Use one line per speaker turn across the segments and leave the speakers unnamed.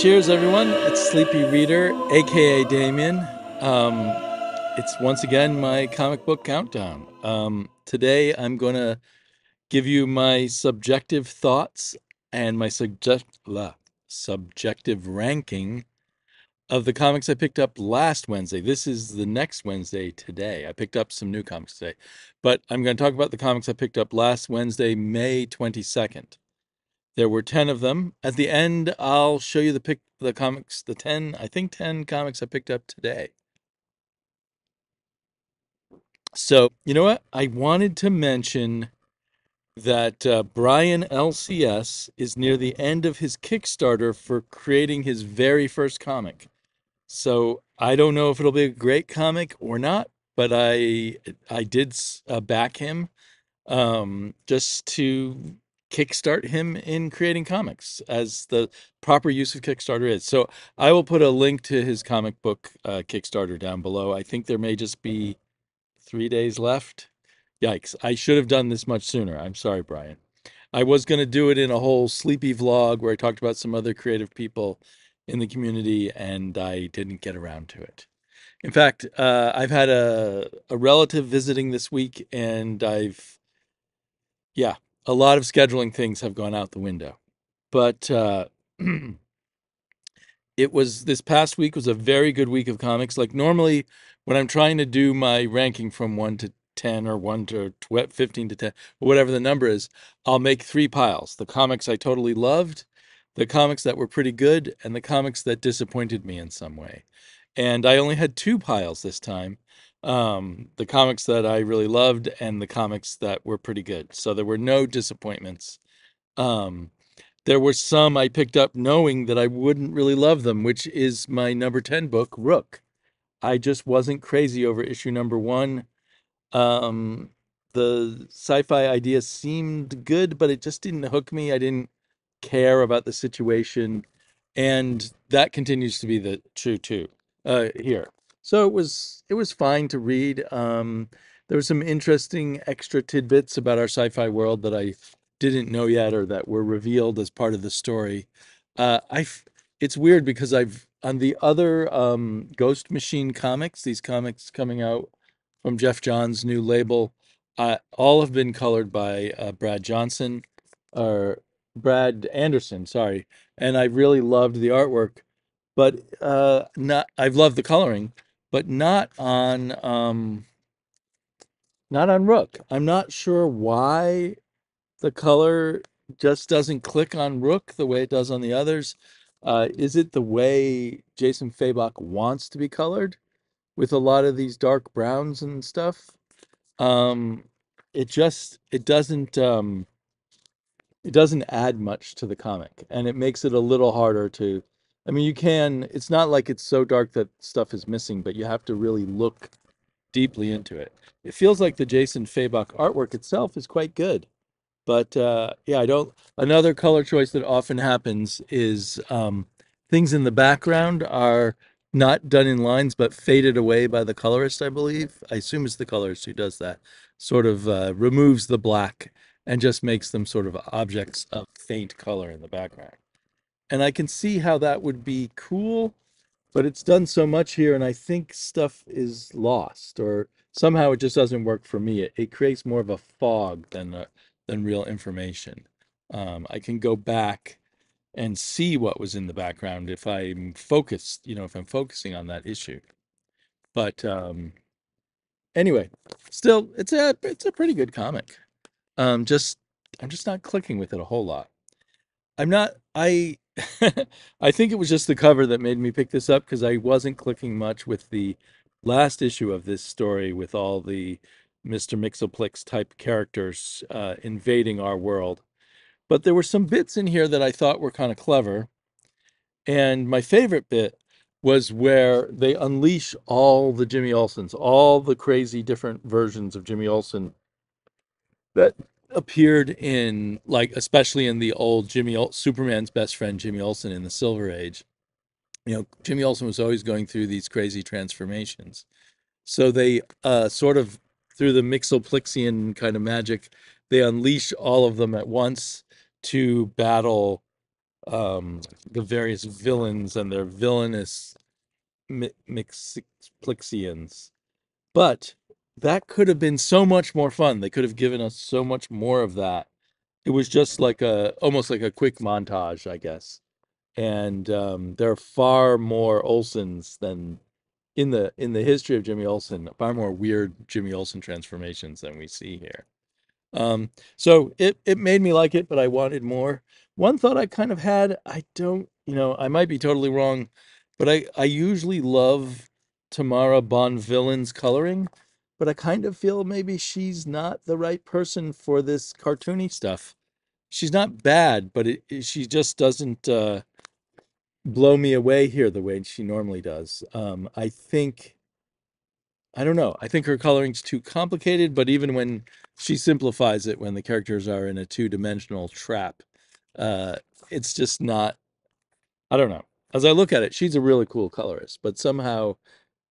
Cheers, everyone. It's Sleepy Reader, aka Damien. Um, it's once again my comic book countdown. Today I'm going to give you my subjective thoughts and my subjective ranking of the comics I picked up last Wednesday. This is the next Wednesday today. I picked up some new comics today, but I'm going to talk about the comics I picked up last Wednesday, May 22nd. There were 10 of them. At the end, I'll show you the comics, the 10, I think 10 comics I picked up today. So, you know what? I wanted to mention that Brian LCS is near the end of his Kickstarter for creating his very first comic. So, I don't know if it'll be a great comic or not, but I did back him just to kickstart him in creating comics as the proper use of Kickstarter is. So I will put a link to his comic book Kickstarter down below. I think there may just be 3 days left. Yikes. I should have done this much sooner. I'm sorry, Brian. I was going to do it in a whole sleepy vlog where I talked about some other creative people in the community, and I didn't get around to it. In fact, I've had a relative visiting this week, and yeah, a lot of scheduling things have gone out the window. But it was this past week was a very good week of comics. Like normally, when I'm trying to do my ranking from 1 to 10 or 1 to 15 to 10, or whatever the number is, I'll make three piles: the comics I totally loved, the comics that were pretty good, and the comics that disappointed me in some way. And I only had two piles this time. The comics that I really loved and the comics that were pretty good. So there were no disappointments. Um, there were some I picked up knowing that I wouldn't really love them, which is my number 10 book, Rook. I just wasn't crazy over issue number one. Um, the sci-fi idea seemed good, but it just didn't hook me. I didn't care about the situation, and that continues to be the true too here. So it was fine to read. There were some interesting extra tidbits about our sci-fi world that I didn't know yet, or that were revealed as part of the story. I It's weird because I've on the other Ghost Machine comics, these comics coming out from Jeff John's new label, all have been colored by Brad Johnson, or Brad Anderson, sorry. And I really loved the artwork, but not I've loved the coloring, but not on Rook. I'm not sure why the color just doesn't click on Rook the way it does on the others. Is it the way Jason Fabok wants to be colored with a lot of these dark browns and stuff? Um, it doesn't add much to the comic, and it makes it a little harder to. I mean, it's not like it's so dark that stuff is missing, but you have to really look deeply into it. It feels like the Jason Fabok artwork itself is quite good. But yeah, I don't. Another color choice that often happens is things in the background are not done in lines, but faded away by the colorist, I believe. I assume it's the colorist who does that. Sort of removes the black and just makes them sort of objects of faint color in the background. And I can see how that would be cool, but it's done so much here, and I think stuff is lost, or somehow it just doesn't work for me. It creates more of a fog than real information. I can go back and see what was in the background if I'm focused, if I'm focusing on that issue. But anyway, still, it's a pretty good comic. Just I'm just not clicking with it a whole lot. I'm not. I think it was just the cover that made me pick this up because I wasn't clicking much with the last issue of this story with all the Mr. Mixoplix type characters invading our world. But there were some bits in here that I thought were kind of clever. And my favorite bit was where they unleash all the Jimmy Olsens, all the crazy different versions of Jimmy Olsen that appeared in, like, especially in the old Superman's best friend Jimmy Olsen in the Silver Age. Jimmy Olsen was always going through these crazy transformations. So they sort of, through the Mixoplixian kind of magic, they unleash all of them at once to battle um, the various villains and their villainous Mixiplixians. But that could have been so much more fun. They could have given us so much more of that. It was just like a almost like a quick montage, I guess. And there are far more Olsons than in the history of Jimmy Olsen, far more weird Jimmy Olsen transformations than we see here. So it made me like it, but I wanted more. One thought I kind of had, I don't, I might be totally wrong, but I usually love Tamara Bonvillain's coloring, but I kind of feel maybe she's not the right person for this cartoony stuff. She's not bad, but she just doesn't blow me away here the way she normally does. I don't know. I think her coloring's too complicated, but even when she simplifies it, when the characters are in a two-dimensional trap, uh, it's just not, I don't know. As I look at it, she's a really cool colorist, but somehow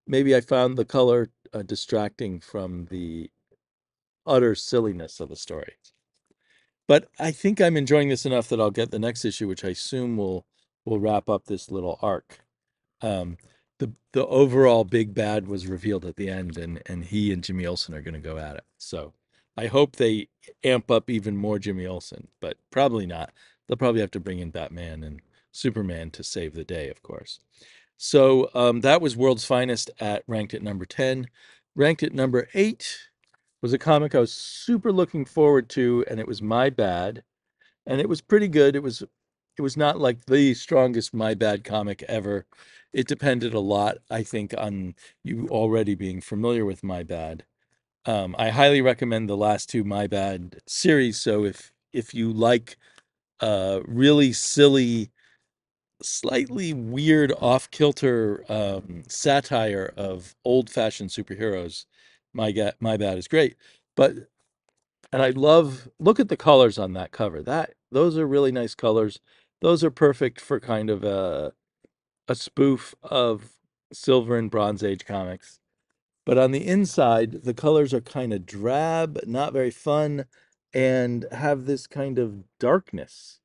maybe I found the color distracting from the utter silliness of the story. But I think I'm enjoying this enough that I'll get the next issue, which I assume will wrap up this little arc. Um, the overall big bad was revealed at the end, and he and Jimmy Olsen are going to go at it. So I hope they amp up even more Jimmy Olsen, but probably not. They'll probably have to bring in Batman and Superman to save the day, of course. So that was World's Finest at ranked at number 10. Ranked at number 8 was a comic I was super looking forward to, and it was My Bad, and it was pretty good. It was not like the strongest My Bad comic ever. It depended a lot, I think, on you already being familiar with My Bad. I highly recommend the last two My Bad series. So if you like really silly, slightly weird, off-kilter satire of old-fashioned superheroes, My Bad is great. But and I love look at the colors on that cover. Those are really nice colors. Those are perfect for kind of a spoof of Silver and Bronze Age comics. But on the inside, the colors are kind of drab, not very fun, and have this kind of darkness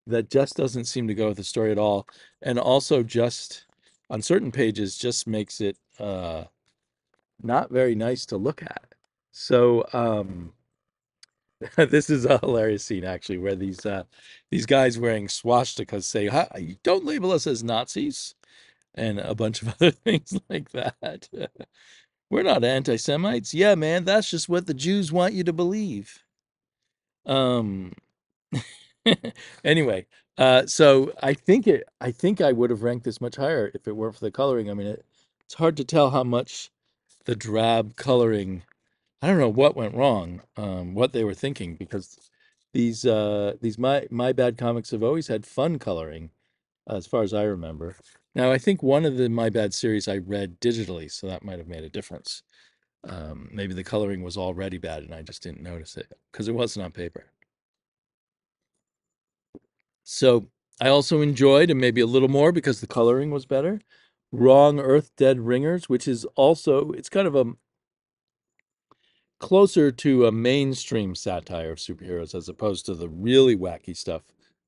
that just doesn't seem to go with the story at all. And also just on certain pages just makes it not very nice to look at. So this is a hilarious scene actually, where these guys wearing swastikas say, "Hi, don't label us as Nazis," and a bunch of other things like that. We're not anti-Semites. Yeah, man, that's just what the Jews want you to believe. Um, anyway, so I think I would have ranked this much higher if it weren't for the coloring. I mean, it's hard to tell how much the drab coloring, I don't know what went wrong, what they were thinking, because these my bad comics have always had fun coloring, as far as I remember. Now, I think one of the My Bad series I read digitally, so that might have made a difference. Maybe the coloring was already bad and I just didn't notice it because it wasn't on paper. So I also enjoyed, and maybe a little more because the coloring was better, Wrong Earth Dead Ringers, which is also, it's kind of a closer to a mainstream satire of superheroes as opposed to the really wacky stuff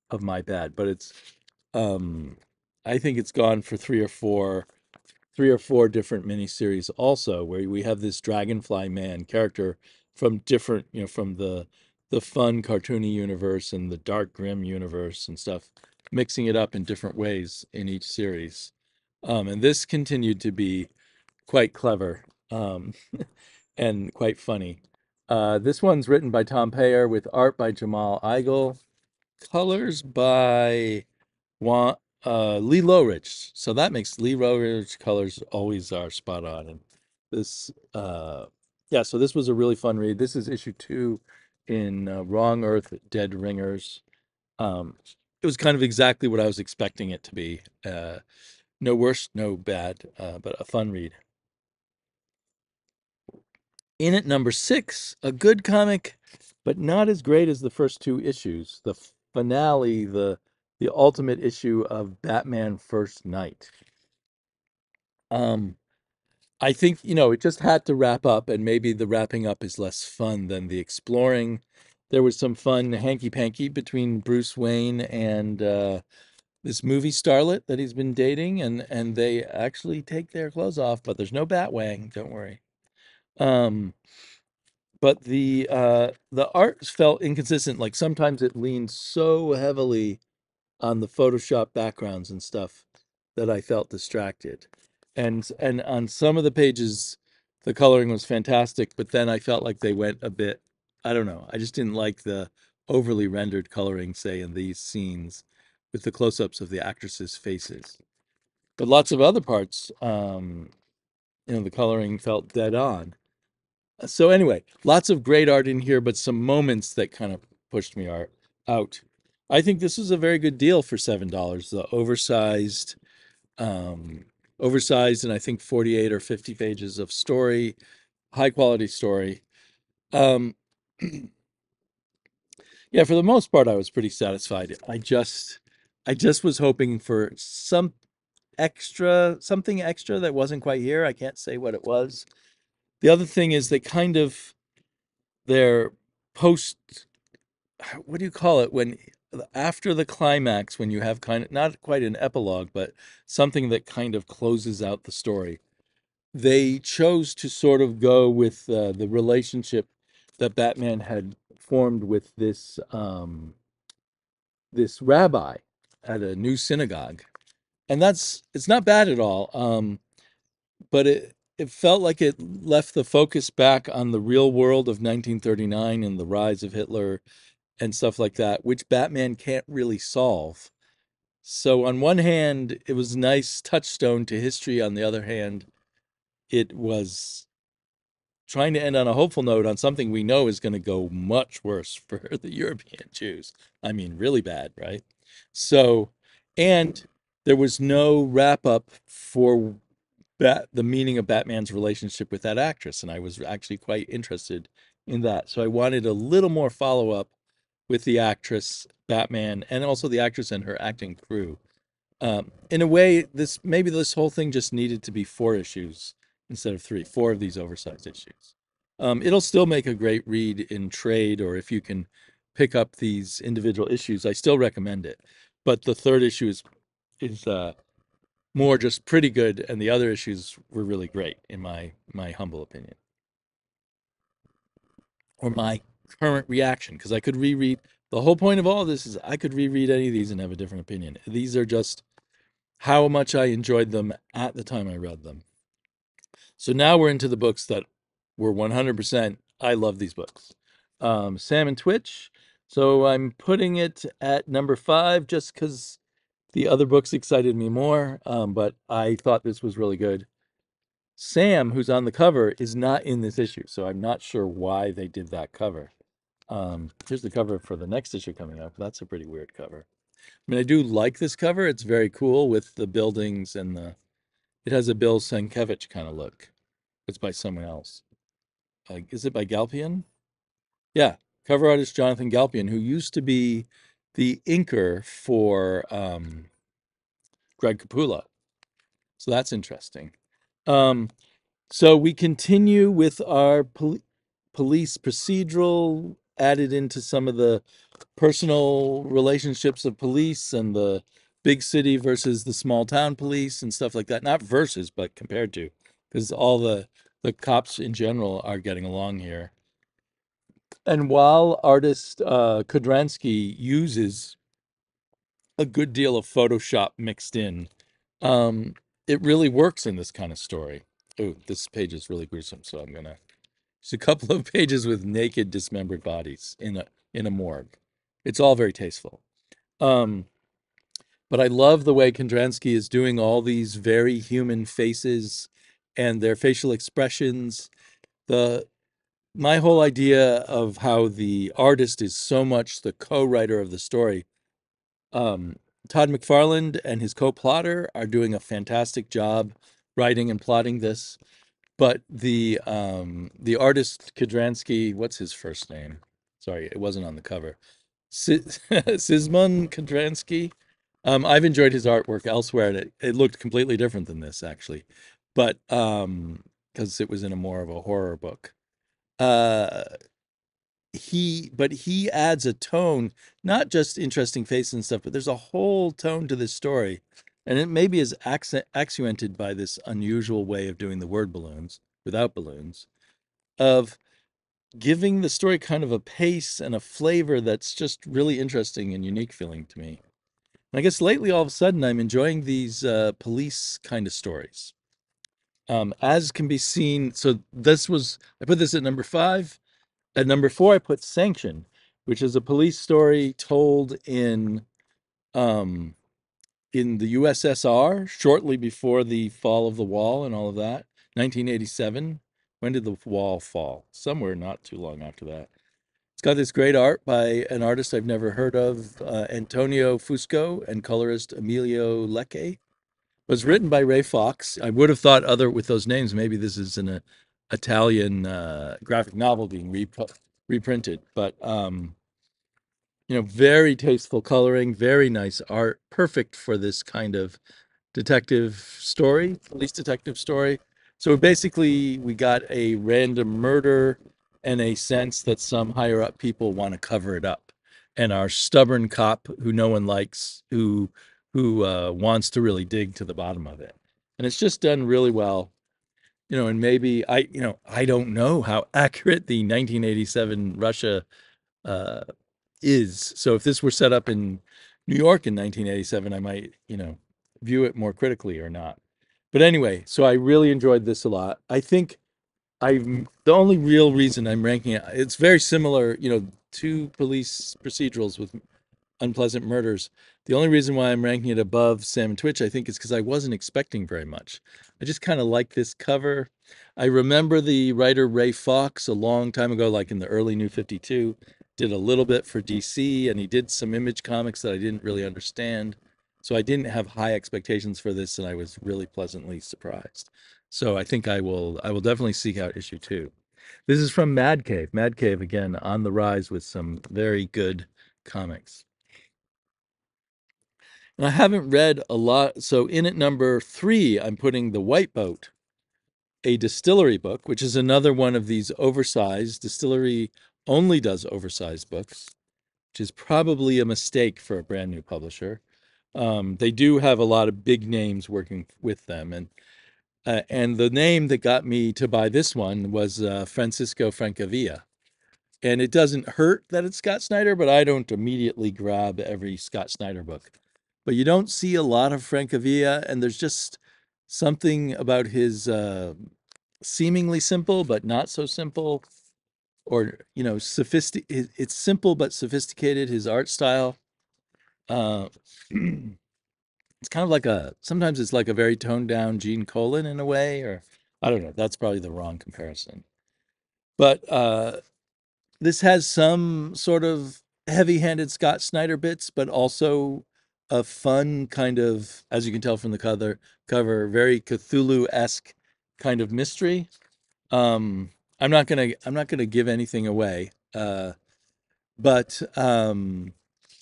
of My Bad. But um, I think it's gone for three or four different miniseries also, where we have this Dragonfly Man character from different, from the fun cartoony universe and the dark grim universe and stuff, mixing it up in different ways in each series. And this continued to be quite clever, and quite funny. This one's written by Tom Payer with art by Jamal Igle, colors by Juan, Lee Lowrich. So that makes Lee Lowrich colors always are spot on. And this, yeah, so this was a really fun read. This is issue 2 in Wrong Earth Dead Ringers. It was kind of exactly what I was expecting it to be. No worse, no bad, but a fun read. In at number 6, a good comic, but not as great as the first two issues. The finale, the ultimate issue of Batman First Night. Um, I think, it just had to wrap up, and maybe the wrapping up is less fun than the exploring. there was some fun hanky panky between Bruce Wayne and this movie starlet that he's been dating, and they actually take their clothes off, but there's no Batwang, don't worry. Um, but the art felt inconsistent. Like sometimes it leaned so heavily on the Photoshop backgrounds and stuff that I felt distracted. And on some of the pages, the coloring was fantastic, but then I felt like they went a bit, I don't know, I just didn't like the overly rendered coloring, say, in these scenes with the close-ups of the actresses' faces. But lots of other parts, the coloring felt dead on. So anyway, lots of great art in here, but some moments that kind of pushed me out. I think this was a very good deal for $7. The um, oversized, and I think 48 or 50 pages of story, high quality story. Um, yeah, for the most part, I was pretty satisfied. I just was hoping for something extra that wasn't quite here. I can't say what it was. The other thing is they kind of their post what do you call it when after the climax, when you have kind of not quite an epilogue but something that kind of closes out the story, they chose to sort of go with the relationship that Batman had formed with this rabbi at a new synagogue, and it's not bad at all. But it felt like it left the focus back on the real world of 1939 and the rise of Hitler and stuff like that, which Batman can't really solve. So on one hand, it was a nice touchstone to history. On the other hand, it was trying to end on a hopeful note on something we know is going to go much worse for the European Jews. I mean, really bad, right? So, and there was no wrap up for the meaning of Batman's relationship with that actress, and I was actually quite interested in that. So I wanted a little more follow up with the actress Batman, and also the actress and her acting crew. In a way, this whole thing just needed to be 4 issues instead of 3, 4 of these oversized issues. It'll still make a great read in trade, or if you can pick up these individual issues, I still recommend it. But the third issue is more just pretty good, and the other issues were really great in my humble opinion, or my current reaction. Because I could reread the whole point of all of this is I could reread any of these and have a different opinion. These are just how much I enjoyed them at the time I read them. So now we're into the books that were 100%. I love these books. Sam and Twitch. So I'm putting it at number 5 just because the other books excited me more. But I thought this was really good. Sam, who's on the cover, is not in this issue, so I'm not sure why they did that cover. Here's the cover for the next issue coming up. That's a pretty weird cover. I mean, I do like this cover. It's very cool with the buildings and it has a Bill Sienkiewicz kind of look. It's by someone else. Is it by Galpian? Yeah, cover artist Jonathan Galpian, who used to be the inker for Greg Capullo. So that's interesting. Um, so we continue with our police procedural, added into some of the personal relationships of police and the big city versus the small town police and stuff like that. Not versus, but compared to, because all the cops in general are getting along here. And while artist Kudransky uses a good deal of Photoshop mixed in, um, it really works in this kind of story. Oh, this page is really gruesome, so I'm gonna. There's a couple of pages with naked, dismembered bodies in a morgue. It's all very tasteful. Um, but I love the way Kondransky is doing all these very human faces and their facial expressions. The My whole idea of how the artist is so much the co-writer of the story. Um, Todd McFarland and his co-plotter are doing a fantastic job writing and plotting this. But the artist Kudransky, what's his first name? Sorry, it wasn't on the cover. Sismon Kudransky. I've enjoyed his artwork elsewhere, and it looked completely different than this actually, but because it was in a more of a horror book. Uh, he adds a tone, not just interesting faces and stuff, but there's a whole tone to this story, and it maybe is accented by this unusual way of doing the word balloons without balloons, of giving the story kind of a pace and a flavor that's just really interesting and unique feeling to me. And I guess lately, all of a sudden, I'm enjoying these police kind of stories. As can be seen, so I put this at number five. At number four, I put Sanction, which is a police story told um, in the USSR shortly before the fall of the wall and all of that. 1987. When did the wall fall? Somewhere not too long after that. It's got this great art by an artist I've never heard of, Antonio Fusco, and colorist Emilio Lecce. It was written by Ray Fox. I would have thought other with those names, maybe this is an Italian graphic novel being reprinted, but very tasteful coloring, very nice art, perfect for this kind of detective story, police detective story. So basically, we got a random murder and a sense that some higher up people want to cover it up, and our stubborn cop, who no one likes, who wants to really dig to the bottom of it, and it's just done really well. And maybe I don't know how accurate the 1987 Russia uh, is. So if this were set up in New York in 1987, I might, view it more critically or not. But anyway, so I really enjoyed this a lot. I think the only real reason I'm ranking it, it's very similar, to police procedurals with Unpleasant Murders. The only reason why I'm ranking it above Sam and Twitch, I think, is because I wasn't expecting very much. I just kind of like this cover. I remember the writer Ray Fox a long time ago, like in the early New 52, did a little bit for DC, and he did some Image comics that I didn't really understand. So I didn't have high expectations for this, and I was really pleasantly surprised. So I think I will definitely seek out issue two. This is from Mad Cave. Mad Cave again on the rise with some very good comics. And I haven't read a lot. So in at number three, I'm putting The White Boat, a distillery book, which is another one of these oversized. Distillery only does oversized books, which is probably a mistake for a brand new publisher. They do have a lot of big names working with them, and the name that got me to buy this one was Francisco Francavilla. And it doesn't hurt that it's Scott Snyder, but I don't immediately grab every Scott Snyder book. But you don't see a lot of Francavilla, and there's just something about his seemingly simple but not so simple, or It's simple but sophisticated. His art style. Uh, it's kind of like sometimes it's like a very toned down Gene Colan in a way, or I don't know. That's probably the wrong comparison. But this has some sort of heavy-handed Scott Snyder bits, but also a fun kind of, as you can tell from the cover, very Cthulhu-esque kind of mystery. Um, I'm not gonna give anything away, but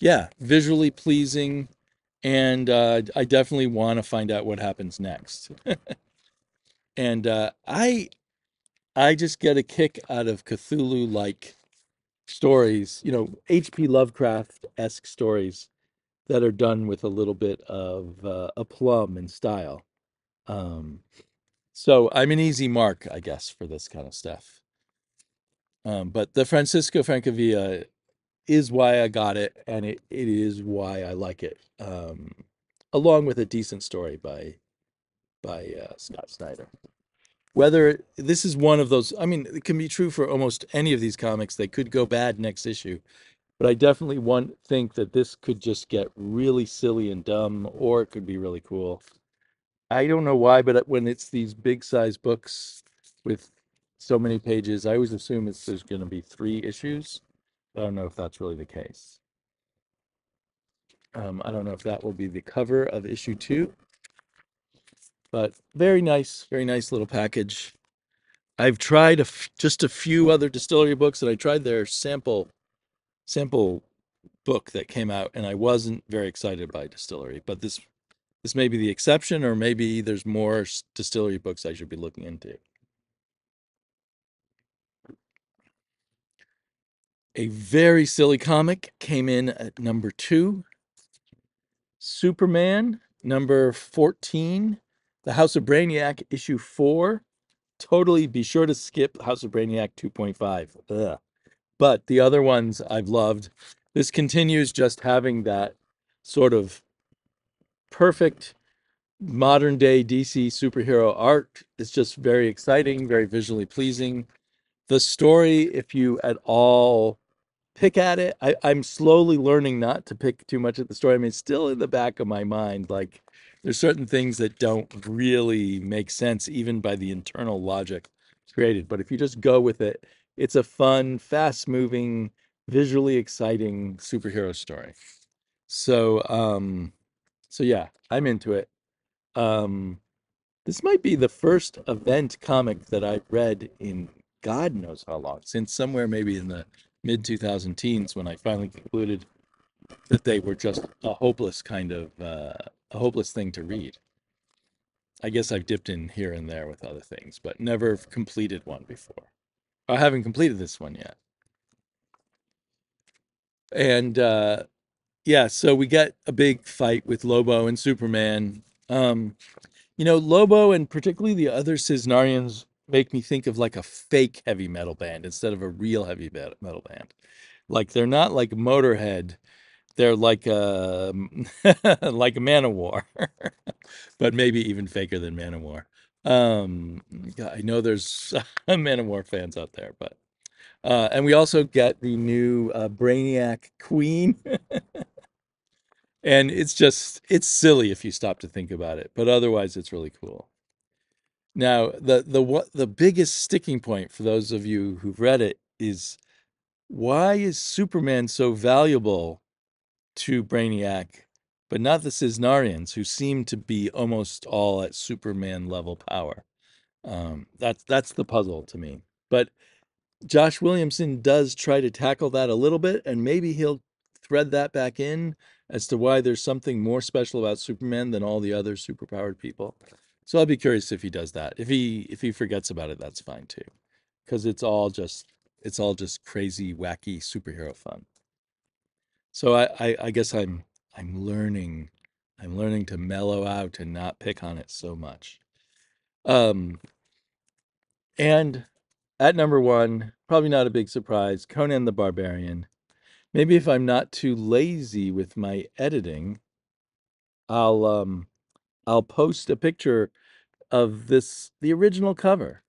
yeah, visually pleasing, and I definitely want to find out what happens next. And I just get a kick out of Cthulhu-like stories, H.P. Lovecraft-esque stories that are done with a little bit of aplomb and style. Um, so I'm an easy mark, I guess, for this kind of stuff. But the Francisco Francavilla is why I got it, and it is why I like it, along with a decent story by Scott Snyder. Whether this is one of those, I mean, it can be true for almost any of these comics. They could go bad next issue, but I definitely think that this could just get really silly and dumb, or it could be really cool. I don't know why, but when it's these big size books with so many pages, I always assume there's going to be three issues. I don't know if that's really the case. I don't know if that will be the cover of issue two, but very nice little package. I've tried just a few other distillery books, and I tried their sample book that came out, and I wasn't very excited by distillery. But this may be the exception, or maybe there's more distillery books I should be looking into. A very silly comic came in at number 2. Superman, number 14. The House of Brainiac, issue 4. Totally be sure to skip House of Brainiac 2.5. Ugh. But the other ones I've loved. This continues just having that sort of perfect modern day DC superhero art. It's just very exciting, very visually pleasing. The story, if you at all pick at it, I'm slowly learning not to pick too much at the story. I mean, it's still in the back of my mind. Like, there's certain things that don't really make sense, even by the internal logic created. But if you just go with it, it's a fun, fast moving, visually exciting superhero story. So, so yeah, I'm into it. Um, this might be the first event comic that I've read in God knows how long, since somewhere maybe in the mid 2000 teens when I finally concluded that they were just a hopeless kind of a hopeless thing to read. I guess I've dipped in here and there with other things, but never completed one before. I haven't completed this one yet. And yeah, so we get a big fight with Lobo and Superman. Um, Lobo and particularly the other Cisnarians make me think of like a fake heavy metal band instead of a real heavy metal band. Like they're not like Motorhead, they're like a like a Manowar, but maybe even faker than Manowar. Yeah, I know there's Manowar fans out there, but and we also get the new Brainiac Queen, and it's silly if you stop to think about it, but otherwise it's really cool. Now, the biggest sticking point for those of you who've read it is why is Superman so valuable to Brainiac, but not the Cisnarians, who seem to be almost all at Superman level power? That's the puzzle to me. But Josh Williamson does try to tackle that a little bit, and maybe he'll thread that back in as to why there's something more special about Superman than all the other superpowered people. So I'll be curious if he does that. If he forgets about it, that's fine too, because it's all just crazy, wacky superhero fun. So I guess I'm learning to mellow out and not pick on it so much. Um, and at number 1, probably not a big surprise, Conan the Barbarian. Maybe if I'm not too lazy with my editing, I'll um I'll post a picture of the original cover.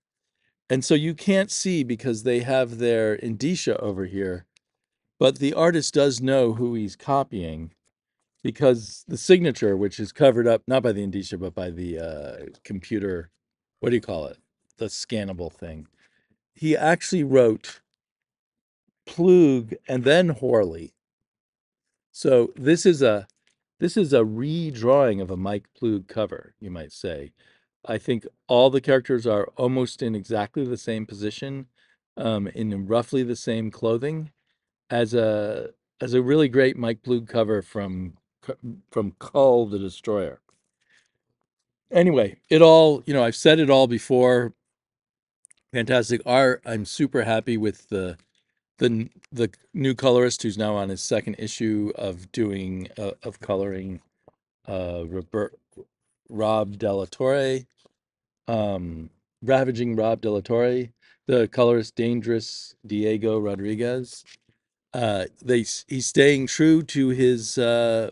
And so you can't see because they have their indicia over here, but the artist does know who he's copying because the signature, which is covered up not by the indicia but by the computer, what do you call it? The scannable thing. He actually wrote Plug and then Horley. So this is a redrawing of a Mike Plug cover, you might say. I think all the characters are almost in exactly the same position, in roughly the same clothing as a really great Mike Plug cover from Kull the Destroyer. Anyway, I've said it all before. Fantastic art. I'm super happy with the new colorist who's now on his second issue of doing of coloring Robert Rob Delatorre, um, ravaging Rob Delatorre, the colorist Dangerous Diego Rodriguez. He's staying true to his John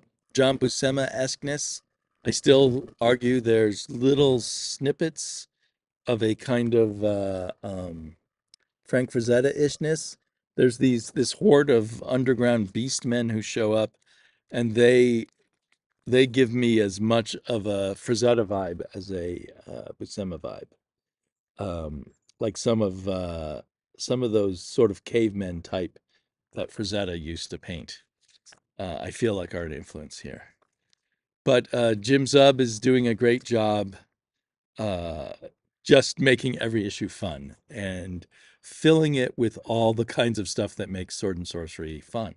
Buscema esqueness. I still argue there's little snippets of a kind of Frank Frazetta ishness. There's this horde of underground beast men who show up, and they give me as much of a Frazetta vibe as a Buscema vibe. Like some of those sort of cavemen type that Frazetta used to paint. I feel like art influence here. But Jim Zub is doing a great job, uh, just making every issue fun and filling it with all the kinds of stuff that makes Sword and Sorcery fun.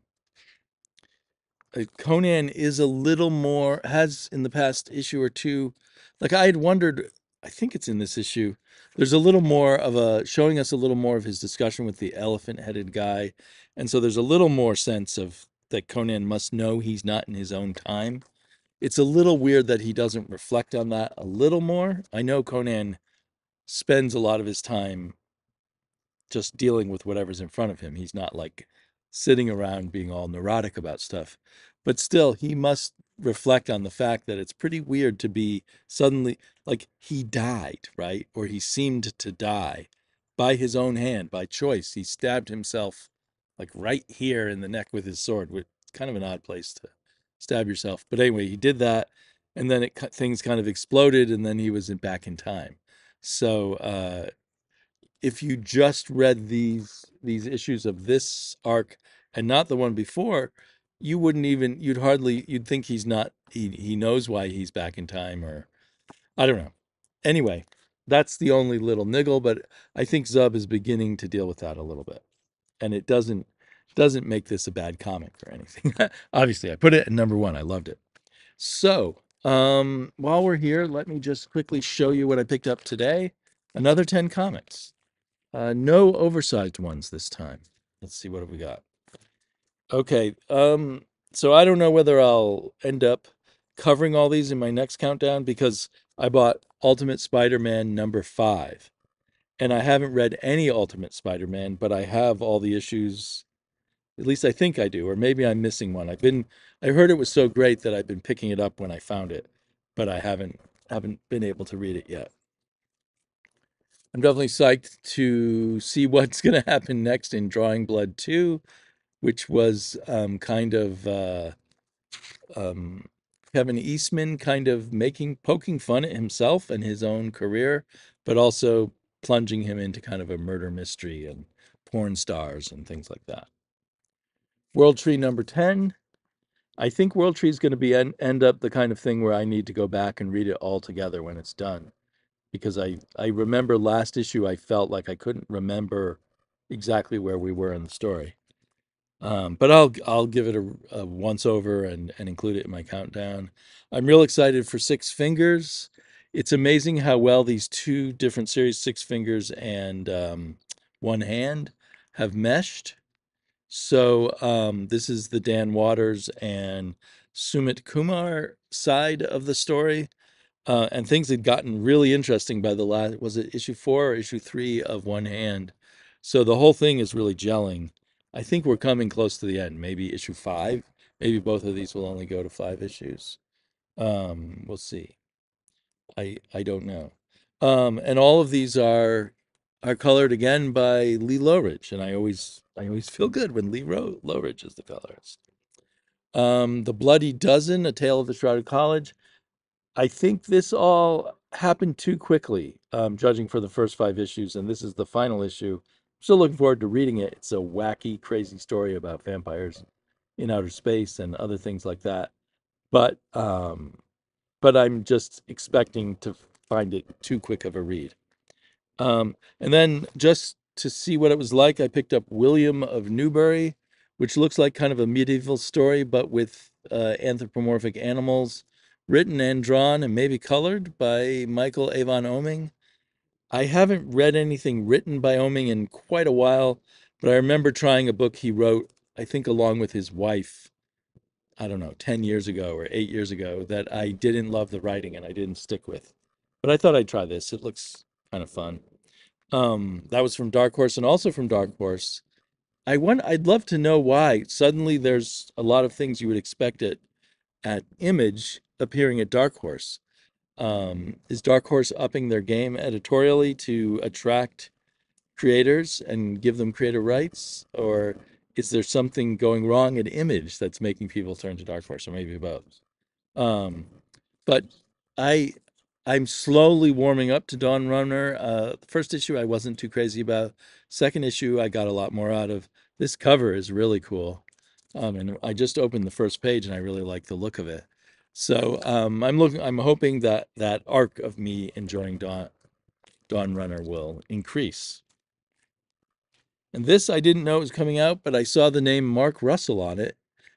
Conan is a little more, has in the past issue or two, like I had wondered I think it's in this issue. There's a little more of a showing us a little more of his discussion with the elephant-headed guy, and so there's a little more sense of that Conan must know he's not in his own time. It's a little weird that he doesn't reflect on that a little more. I know Conan spends a lot of his time just dealing with whatever's in front of him. He's not like sitting around being all neurotic about stuff. But still, he must reflect on the fact that it's pretty weird to be suddenly like he died, right? Or he seemed to die by his own hand, by choice. He stabbed himself like right here in the neck with his sword, which is kind of an odd place to stab yourself. But anyway, he did that, and then things kind of exploded, and then he was back in time. So if you just read these issues of this arc and not the one before, you wouldn't even you'd think he's not he knows why he's back in time, or I don't know. Anyway, that's the only little niggle, but I think Zub is beginning to deal with that a little bit. And it doesn't make this a bad comic or anything. Obviously, I put it at number one. I loved it. So, while we're here, let me just quickly show you what I picked up today. Another 10 comics. No oversized ones this time. Let's see, what have we got? Okay, so I don't know whether I'll end up covering all these in my next countdown because I bought Ultimate Spider-Man number 5, and I haven't read any Ultimate Spider-Man, but I have all the issues. At least I think I do, or maybe I'm missing one. I heard it was so great that I've been picking it up when I found it, but I haven't been able to read it yet. I'm definitely psyched to see what's going to happen next in Drawing Blood 2, which was kind of um, Kevin Eastman kind of poking fun at himself and his own career, but also plunging him into kind of a murder mystery and porn stars and things like that. World Tree number 10. I think World Tree is going to be end up the kind of thing where I need to go back and read it all together when it's done, because I remember last issue I felt like I couldn't remember exactly where we were in the story. But I'll give it a once over and include it in my countdown. I'm real excited for Six Fingers. It's amazing how well these two different series, Six Fingers and One Hand, have meshed. So this is the Dan Waters and Sumit Kumar side of the story. And things had gotten really interesting by the last, was it issue 4 or issue 3 of One Hand? So the whole thing is really gelling. I think we're coming close to the end. Maybe issue 5. Maybe both of these will only go to 5 issues. We'll see. I don't know. And all of these are colored again by Lee Lowridge, and I always feel good when Lowridge is the colorist. The Bloody Dozen, A Tale of the Shrouded College. I think this all happened too quickly, judging for the first 5 issues, and this is the final issue. I'm still looking forward to reading it. It's a wacky, crazy story about vampires in outer space and other things like that. But I'm just expecting to find it too quick of a read. And then just to see what it was like, I picked up William of Newbury, which looks like kind of a medieval story, but with anthropomorphic animals, written and drawn and maybe colored by Michael Avon Oeming. I haven't read anything written by Oeming in quite a while, but I remember trying a book he wrote, I think along with his wife, I don't know, 10 years ago or 8 years ago, that I didn't love the writing and I didn't stick with. But I thought I'd try this. It looks kind of fun. That was from Dark Horse, and also from Dark Horse. I'd love to know why suddenly there's a lot of things you would expect at Image appearing at Dark Horse. Is Dark Horse upping their game editorially to attract creators and give them creator rights, or is there something going wrong at Image that's making people turn to Dark Horse, or maybe both? Um, but I I'm slowly warming up to Dawn Runner. The first issue I wasn't too crazy about. Second issue I got a lot more out of. This cover is really cool. And I just opened the first page and I really like the look of it. So I'm hoping that that arc of me enjoying Dawn Runner will increase. And this I didn't know it was coming out, but I saw the name Mark Russell on it,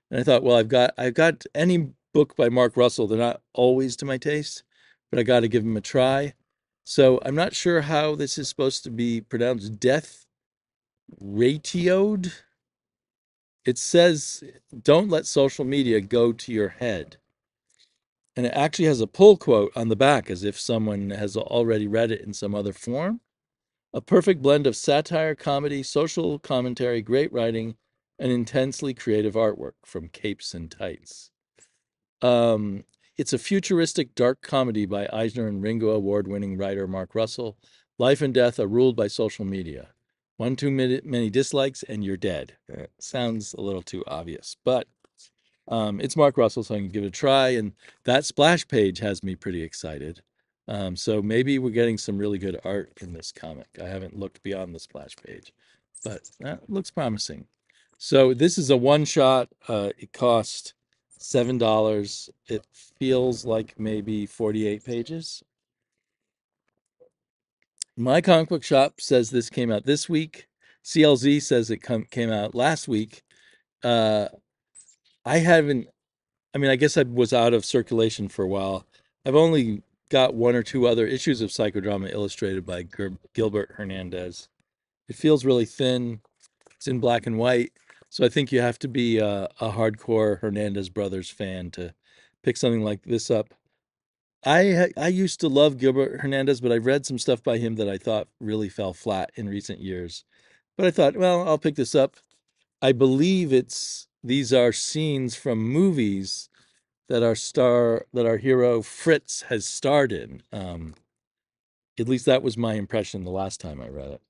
and I thought, well, I've got any book by Mark Russell. They're not always to my taste, but I got to give them a try. So I'm not sure how this is supposed to be pronounced. Death ratioed. It says, don't let social media go to your head. And it actually has a pull quote on the back as if someone has already read it in some other form. A perfect blend of satire, comedy, social commentary, great writing, and intensely creative artwork from Capes and Tights. Um, it's a futuristic dark comedy by Eisner and Ringo award-winning writer Mark Russell. Life and death are ruled by social media. One too many dislikes and you're dead. Sounds a little too obvious, but it's Mark Russell, so I can give it a try. And that splash page has me pretty excited. So maybe we're getting some really good art in this comic. I haven't looked beyond the splash page, but that looks promising. So this is a one shot. It cost $7. It feels like maybe 48 pages. My comic book shop says this came out this week. CLZ says it came out last week. Uh, I haven't I mean, I guess I was out of circulation for a while. I've only got one or two other issues of Psychodrama illustrated by Gilbert Hernandez. It feels really thin. It's in black and white. So I think you have to be a hardcore Hernandez Brothers fan to pick something like this up. I used to love Gilbert Hernandez, but I've read some stuff by him that I thought really fell flat in recent years. But I thought, well, I'll pick this up. I believe these are scenes from movies that our hero Fritz has starred in. At least that was my impression the last time I read it.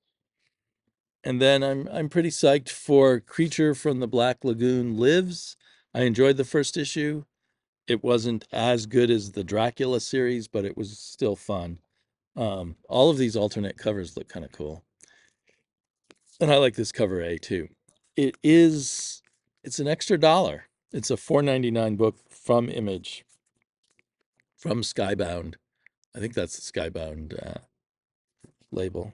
And then I'm pretty psyched for Creature from the Black Lagoon Lives. I enjoyed the first issue. It wasn't as good as the Dracula series, but it was still fun. All of these alternate covers look kind of cool. And I like this cover A too. It's an extra dollar. It's a $4.99 book from Image, from Skybound. I think that's the Skybound label.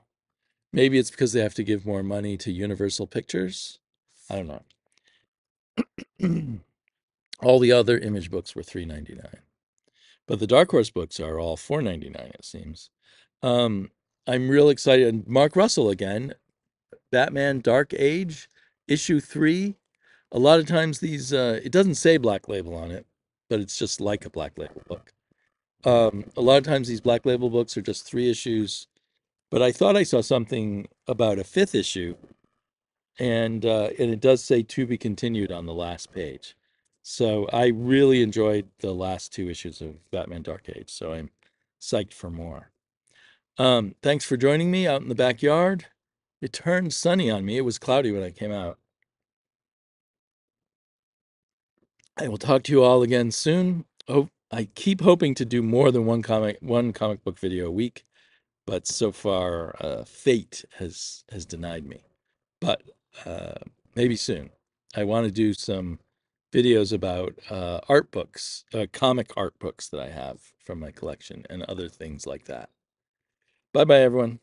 Maybe it's because they have to give more money to Universal Pictures. I don't know. All the other Image books were $3.99, but the Dark Horse books are all $4.99. It seems. Um, I'm real excited. Mark Russell again. Batman Dark Age, issue 3. A lot of times these, it doesn't say Black Label on it, but it's just like a Black Label book. A lot of times these Black Label books are just 3 issues, but I thought I saw something about a 5th issue, and it does say to be continued on the last page. So I really enjoyed the last 2 issues of Batman Dark Age, so I'm psyched for more. Thanks for joining me out in the backyard. It turned sunny on me. It was cloudy when I came out. I will talk to you all again soon. Oh, I keep hoping to do more than one comic book video a week, but so far fate has denied me. But uh, maybe soon. I want to do some videos about art books, comic art books that I have from my collection, and other things like that. Bye bye, everyone.